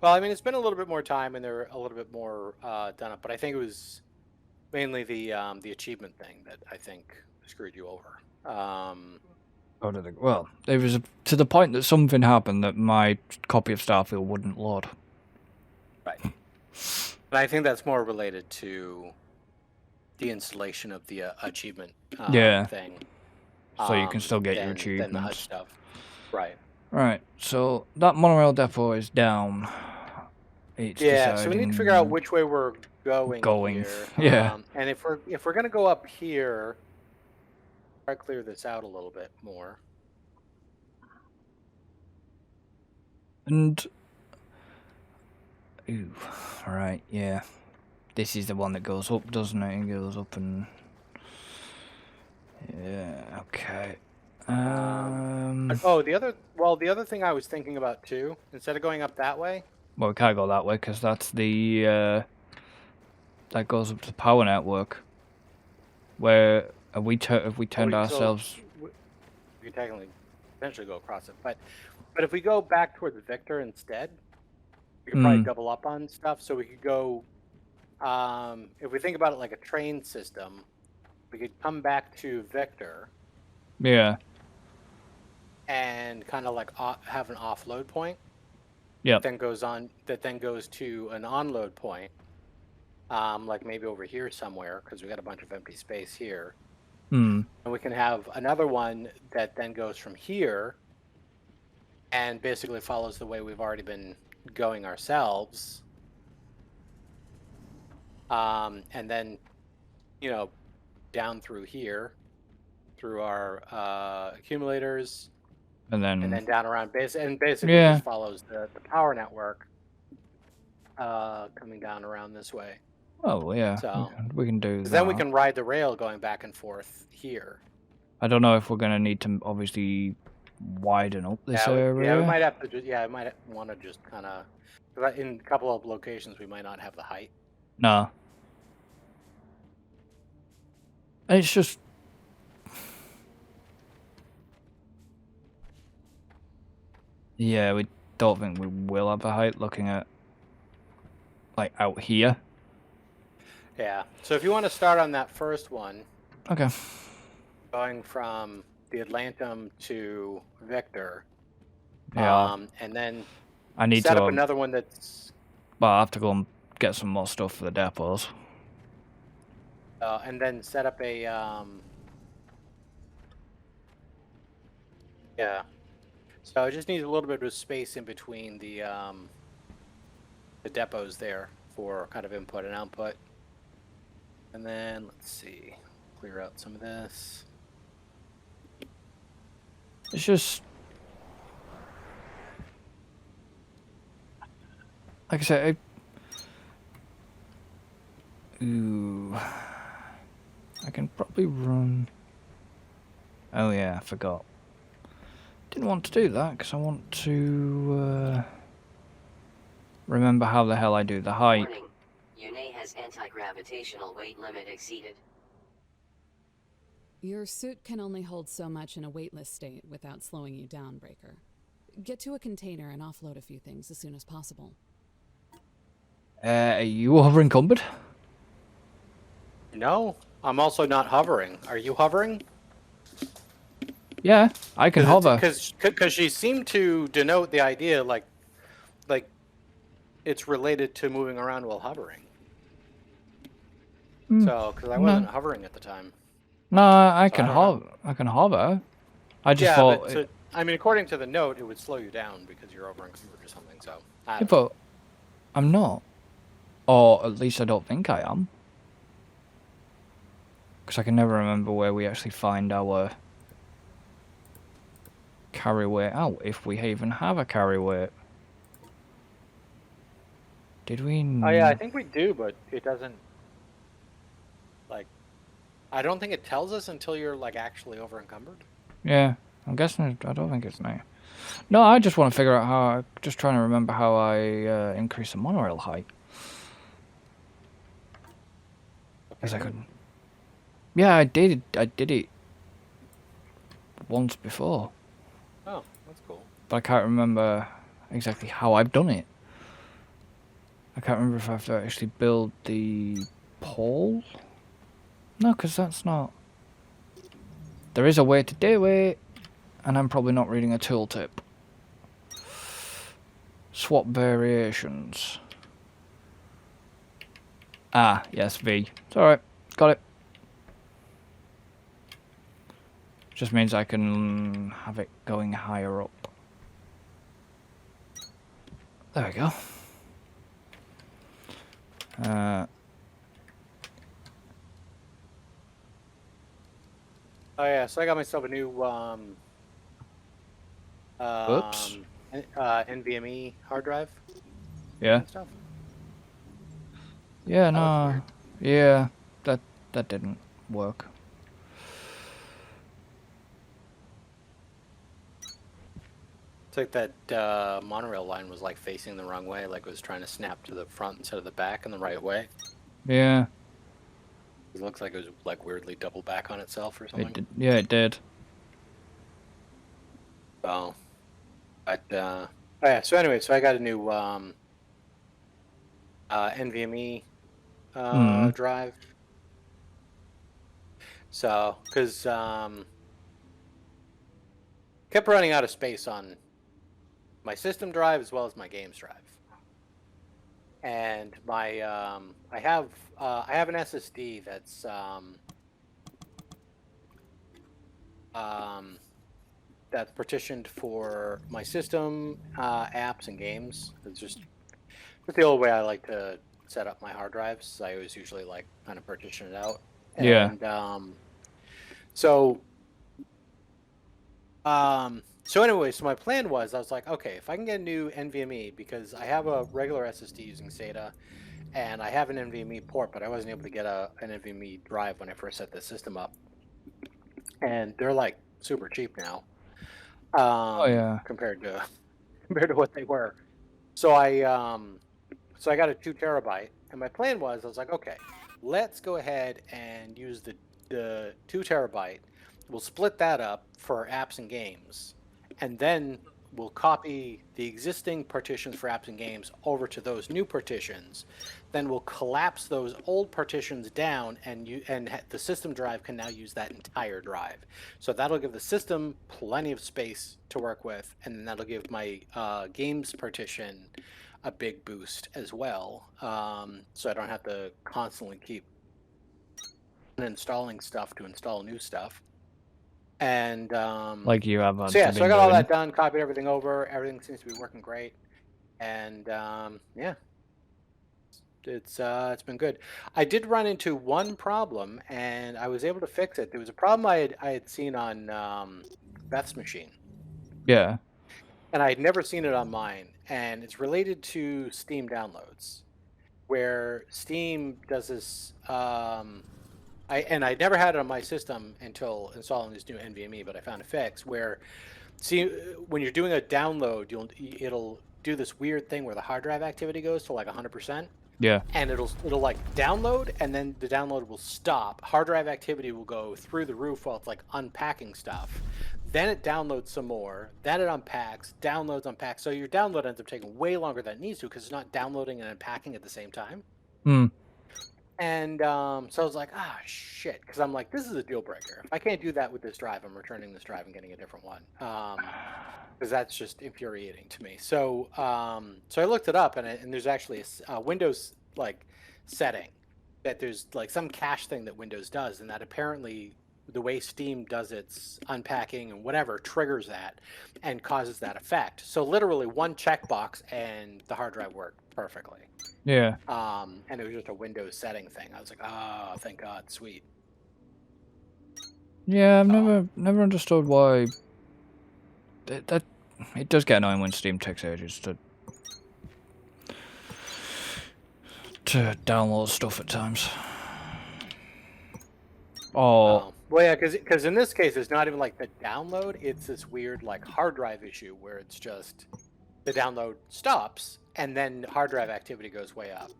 Well, I mean, it's been a little bit more time, and they're a little bit more done up, but I think it was mainly the achievement thing that I think screwed you over. Well, it was to the point that something happened that my copy of Starfield wouldn't load. Right. And I think that's more related to the installation of the achievement thing. So you can still get your achievements. Than the HUD stuff. Right. Right. So that monorail depot is down. It's Yeah, so we need to figure out deciding which way we're going, going. here. Yeah. And if we're gonna go up here, try to clear this out a little bit more. And ooh, right, yeah. This is the one that goes up, doesn't it? It goes up and yeah, okay. Oh, the other thing I was thinking about too, instead of going up that way. Well, we can't go that way because that's the that goes up to the power network. Where have we turned ourselves? We could technically potentially go across it, but if we go back towards Victor instead, we could probably double up on stuff. So we could go. If we think about it like a train system, we could come back to Victor Yeah. and kind of like have an offload point. Yep. That then goes to an onload point, like maybe over here somewhere, because we got a bunch of empty space here. And we can have another one that then goes from here and basically follows the way we've already been going ourselves. And then, down through here, through our accumulators, And then down around basically Yeah. just follows the power network, coming down around this way. oh yeah, So we can do that. then we can ride the rail going back and forth here. I don't know if we're gonna need to obviously widen up this area. Yeah, we might have to. I might want to just kind of. In a couple of locations, we might not have the height. No. It's just yeah, we don't think we will have a height looking at like out here. Yeah. So if you want to start on that first one, Okay. going from the Atlantum to Victor, Yeah. and then I need set to up another one that's. Well, I have to go and get some more stuff for the depots. And then set up a. Yeah. So it just needs a little bit of space in between the depots there for kind of input and output. And then let's see, clear out some of this. It's just like I said. Ooh, I can probably run. Oh yeah, I forgot. Didn't want to do that because I want to remember how the hell I do the height. Warning. UNA has anti-gravitational weight limit exceeded. Your suit can only hold so much in a weightless state without slowing you down, Breaker. Get to a container and offload a few things as soon as possible. Are you over encumbered? No, I'm also not hovering. Are you hovering? Yeah, I can hover. Because she seemed to denote the idea like it's related to moving around while hovering. So, because I wasn't hovering at the time. No, I can don't hover. I can hover. I just Yeah, thought. but I mean, according to the note, it would slow you down because you're over encumbered or something. So, I Yeah, don't know. but I'm not, or at least I don't think I am. Because I can never remember where we actually find our carry weight out, if we even have a carry weight. Did we? Oh yeah, I think we do, but it doesn't. Like, I don't think it tells us until you're like actually over encumbered. Yeah, I'm guessing. I don't think it's me. No, I just want to figure out how. Just trying to remember how I increase the monorail height. Because I couldn't. Yeah, I did. I did it once before, Oh, that's cool. but I can't remember exactly how I've done it. I can't remember if I have to actually build the pole. No, because that's not. There is a way to do it, and I'm probably not reading a tooltip. Swap variations. Ah, yes, V. It's alright. Got it. Just means I can have it going higher up. There we go. Oh yeah, so I got myself a new Oops. NVMe hard drive Yeah. and stuff. Yeah, That looks no. weird. Yeah, that didn't work. It's like that monorail line was like facing the wrong way, like it was trying to snap to the front instead of the back in the right way. Yeah, It looks like it was like weirdly double back on itself or it something. did. Yeah, it did. So, but oh yeah. So anyway, so I got a new NVMe drive. So, because kept running out of space on my system drive as well as my games drive, and my I have an SSD that's that's partitioned for my system, apps, and games. It's just the old way I like to set up my hard drives. I always usually like kind of partition it out. Yeah. And so so anyway, so my plan was I was like, okay, if I can get a new NVMe, because I have a regular SSD using SATA and I have an NVMe port, but I wasn't able to get an NVMe drive when I first set the system up. And they're like super cheap now. Oh yeah. Compared to what they were. So I got a 2 terabyte, and my plan was I was like, okay, let's go ahead and use the 2 terabyte. We'll split that up for apps and games, and then we'll copy the existing partitions for apps and games over to those new partitions. Then we'll collapse those old partitions down, and the system drive can now use that entire drive. So that'll give the system plenty of space to work with, and then that'll give my games partition a big boost as well. So I don't have to constantly keep installing stuff to install new stuff. And Like you have so yeah, been so I got all doing. that done, copied everything over. Everything seems to be working great, and yeah, it's been good. I did run into one problem, and I was able to fix it. There was a problem I had seen on Beth's machine, Yeah. and I had never seen it on mine, and it's related to Steam downloads, where Steam does this. I'd never had it on my system until installing this new NVMe, but I found a fix where, see, when you're doing a download, it'll do this weird thing where the hard drive activity goes to like 100%, Yeah. and it'll like download, and then the download will stop. Hard drive activity will go through the roof while it's like unpacking stuff. Then it downloads some more. Then it unpacks, downloads, unpacks. So your download ends up taking way longer than it needs to because it's not downloading and unpacking at the same time. Hmm. And so I was like, shit, because I'm like, this is a deal breaker. If I can't do that with this drive, I'm returning this drive and getting a different one, because that's just infuriating to me. So so I looked it up, and there's actually a Windows like setting that there's like some cache thing that Windows does, and that apparently the way Steam does its unpacking and whatever triggers that and causes that effect. So literally one checkbox and the hard drive worked perfectly. Yeah. And it was just a Windows setting thing. I was like, oh, thank God, sweet. Yeah, I've never understood why that it does get annoying when Steam takes ages to download stuff at times. Oh. Well, yeah, because in this case, it's not even like the download. It's this weird like hard drive issue where it's just the download stops and then hard drive activity goes way up.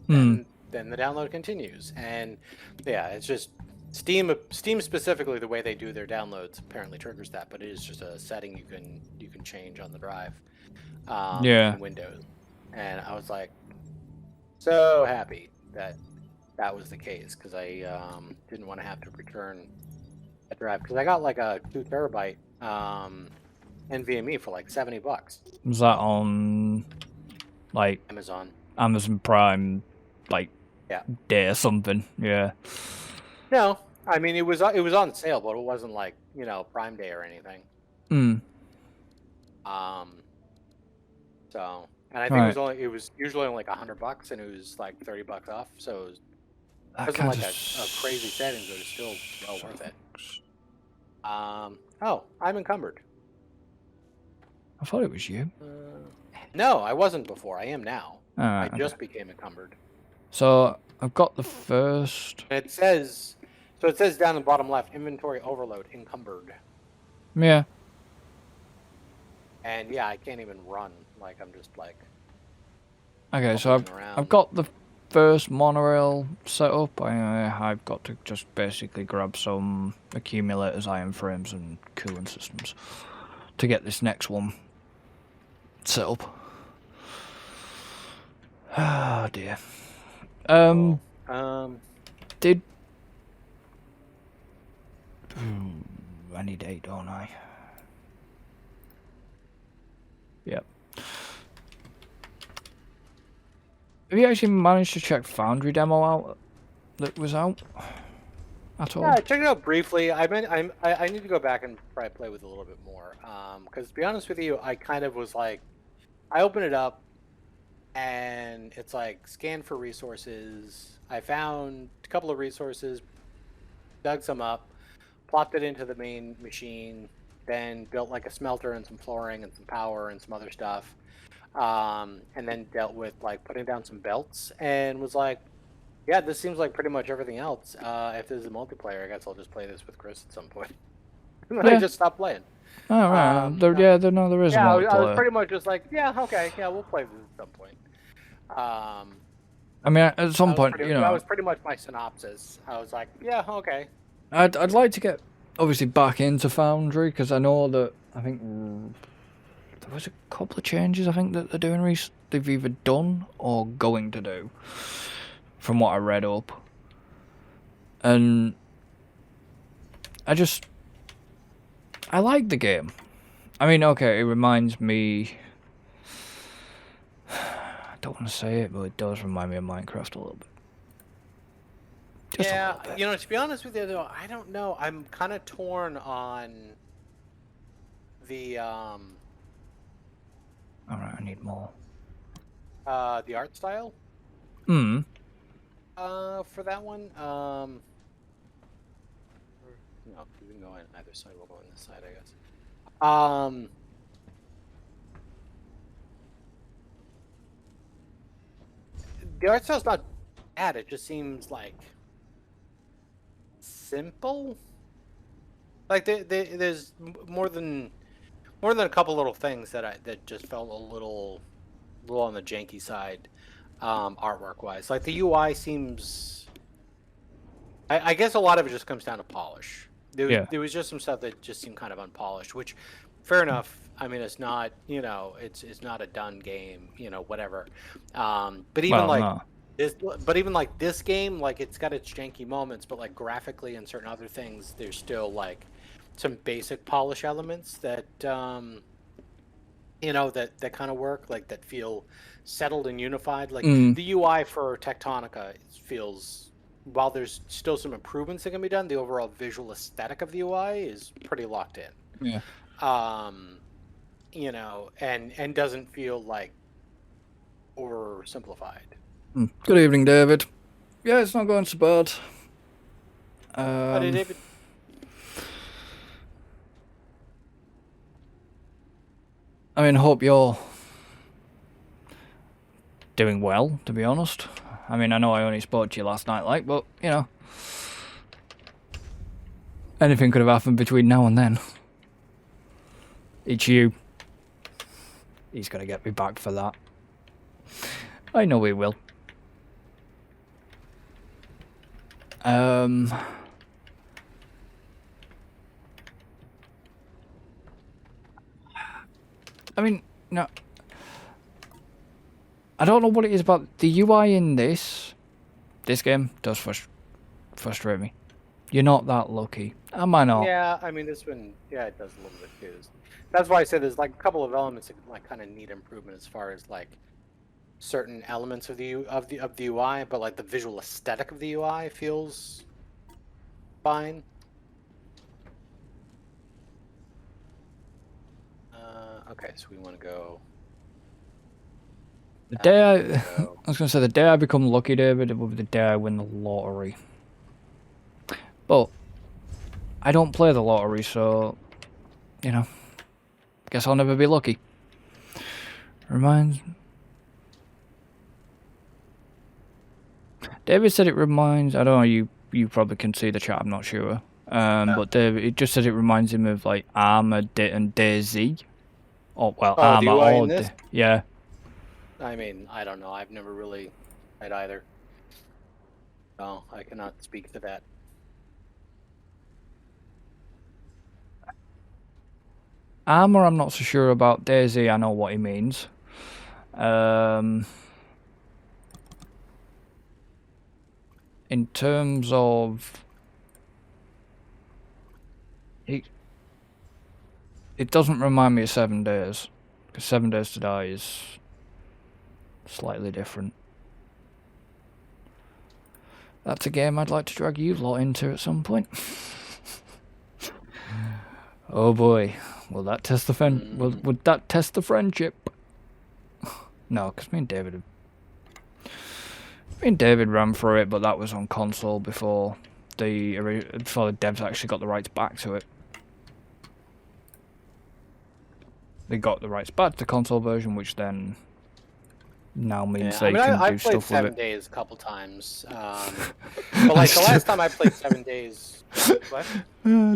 Then the download continues, and yeah, it's just Steam specifically, the way they do their downloads apparently triggers that, but it is just a setting you can change on the drive. Yeah. In Windows, and I was like so happy that was the case, because I didn't want to have to return a drive, because I got like a 2 terabyte NVMe for like $70. Was that on like Amazon Prime, like day or something? Yeah. No, I mean it was on sale, but it wasn't like, you know, Prime Day or anything. So and I think Right. it was usually only like $100, and it was like $30 off. So it That wasn't kind like of a crazy setting, but it's still well worth it. sucks. Oh, I'm encumbered. I thought it was you. No, I wasn't before. I am now. I Alright, just okay. became encumbered. So I've got the first. And it says down the bottom left, inventory overload, encumbered. Yeah. And yeah, I can't even run. Like I'm just like Okay, so wobbling I've around. got the first monorail set up. I've got to just basically grab some accumulators, iron frames, and cooling systems to get this next one set up. Oh dear. Cool. Did I need 8, don't I? Yep. Have you actually managed to check Foundry demo out that was out at all? Yeah, I checked it out briefly. I need to go back and probably play with it a little bit more. Because to be honest with you, I kind of was like, I opened it up, and it's like scan for resources. I found a couple of resources, dug some up, plopped it into the main machine, then built like a smelter and some flooring and some power and some other stuff. And then dealt with like putting down some belts and was like, yeah, this seems like pretty much everything else. If this is a multiplayer, I guess I'll just play this with Chris at some point. And then I Yeah. just stopped playing. Oh, right. There is a Yeah, I was multiplayer. pretty much just like, yeah, okay, yeah, we'll play this at some point. I mean, at some point, That was pretty much my synopsis. I was like, yeah, okay. I'd like to get obviously back into Foundry because I know that I think there was a couple of changes I think that they're doing they've either done or going to do from what I read up, and I like the game. I mean, okay, it reminds me. I don't want to say it, but it does remind me of Minecraft a little bit. Just a little bit. You know, to be honest with you, though, I don't know. I'm kind of torn on the All right, I need more. the art style. Hmm. For that one, no, we can go on either side. We'll go on this side, I guess. The art style's not bad. It just seems like simple. Like there's more than a couple little things that just felt a little on the janky side, artwork wise. Like the UI seems. I guess a lot of it just comes down to polish. There was just some stuff that just seemed kind of unpolished, which, fair enough. I mean, it's not, it's not a done game, whatever. But even even like this game, like it's got its janky moments, but like graphically and certain other things, there's still like some basic polish elements that that kind of work, like that feel settled and unified. Like the UI for Techtonica feels, while there's still some improvements that can be done, the overall visual aesthetic of the UI is pretty locked in. Yeah. And doesn't feel like oversimplified. Good evening, David. Yeah, it's not going so bad. Howdy, David. I mean, hope you're doing well, to be honest. I mean, I know I only spoke to you last night, but, anything could have happened between now and then. It's you. He's going to get me back for that. I know he will. I mean, no. I don't know what it is about the UI in this game does frustrate me. You're not that lucky. Am I not? Yeah, I mean, this one, yeah, it does a little bit too. That's why I said there's like a couple of elements that like kind of need improvement as far as like certain elements of the UI, but like the visual aesthetic of the UI feels fine. Okay, so we want to go The day I So, was gonna say the day I become lucky, David, it will be the day I win the lottery. But I don't play the lottery, so you know, guess I'll never be lucky. Reminds. David said it reminds. I don't know. You probably can see the chat. I'm not sure. But David, it just said it reminds him of like Armour and DayZ. Oh well, oh, the Armour UI or in this? yeah. I mean, I don't know. I've never really played either. No, I cannot speak to that. Armour, I'm not so sure about. DayZ, I know what he means. In terms of it doesn't remind me of 7 Days, because 7 Days to Die is slightly different. That's a game I'd like to drag you lot into at some point. Oh boy, will that test the would that test the friendship? No, because me and David ran through it, but that was on console before the devs actually got the rights back to it. They got the rights back to the console version, which then now means they can do I've played stuff with 7 it. Days a couple times. But like the last time I played 7 Days, what?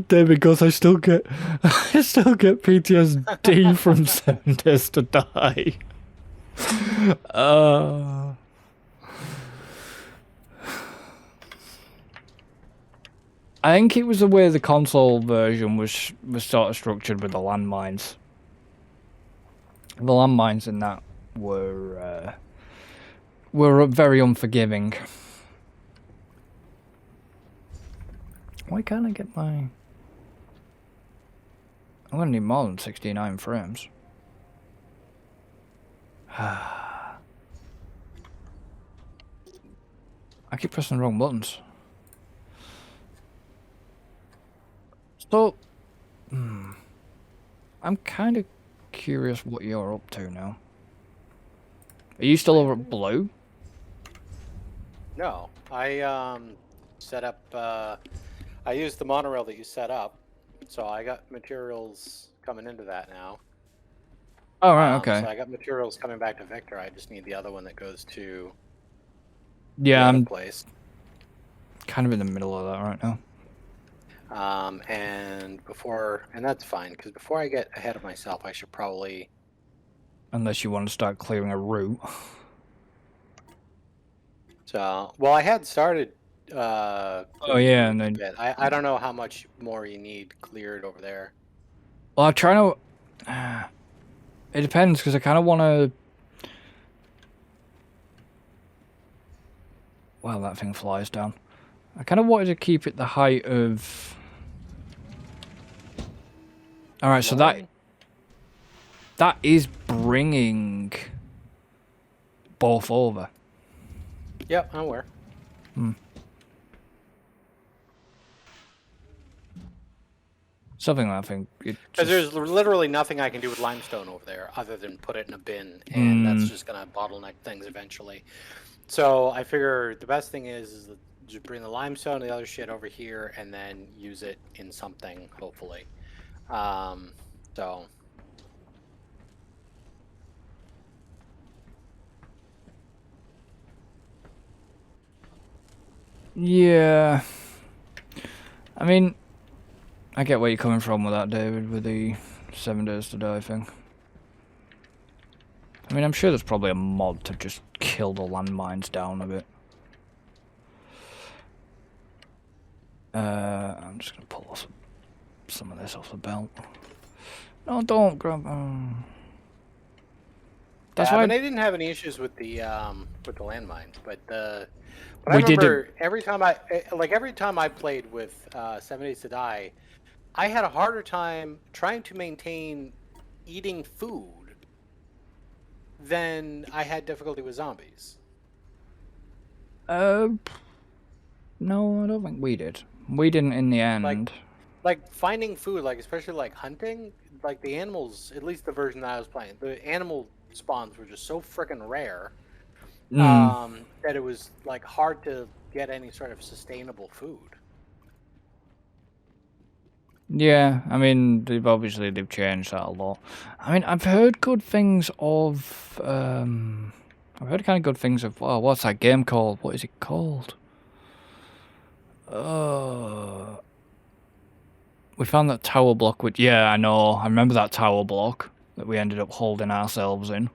David goes, I still get PTSD from 7 Days to Die. I think it was the way the console version was sort of structured with the landmines. The landmines in that were very unforgiving. Why can't I get my... I'm gonna need more than 69 frames. I keep pressing the wrong buttons. So, I'm kind of curious what you're up to now. Are you still over at Blue? No, I set up. I used the monorail that you set up, so I got materials coming into that now. Oh right, okay. So I got materials coming back to Victor. I just need the other one that goes to Yeah, the other I'm place. kind of in the middle of that right now. And that's fine, because before I get ahead of myself, I should probably... Unless you want to start clearing a route. So, well, I had started... oh yeah, and then... I don't know how much more you need cleared over there. Well, I'm trying to... It depends, because I kind of want to... Well, that thing flies down. I kind of wanted to keep it the height of... Alright, so that is bringing both over. Yep, I'm aware. Something I think... Because there's literally nothing I can do with limestone over there other than put it in a bin, and that's just going to bottleneck things eventually. So I figure the best thing is just bring the limestone and the other shit over here and then use it in something, hopefully. So... Yeah. I mean, I get where you're coming from with that, David, with the 7 Days to Die thing. I mean, I'm sure there's probably a mod to just kill the landmines down a bit. I'm just gonna pull off some of this off the belt. No, don't grab. That's why I didn't have any issues with the landmines, but I we remember every time I played with 7 Days to Die, I had a harder time trying to maintain eating food than I had difficulty with zombies. No, I don't think we did. We didn't in the end. Like finding food, like especially like hunting, like the animals, at least the version that I was playing, the animal spawns were just so freaking rare Mm. that it was like hard to get any sort of sustainable food. Yeah, I mean, they've changed that a lot. I mean, I've heard good things of, I've heard kind of good things of, oh, what's that game called? What is it called? We found that tower block, which, yeah, I know, I remember that tower block that we ended up holding ourselves in.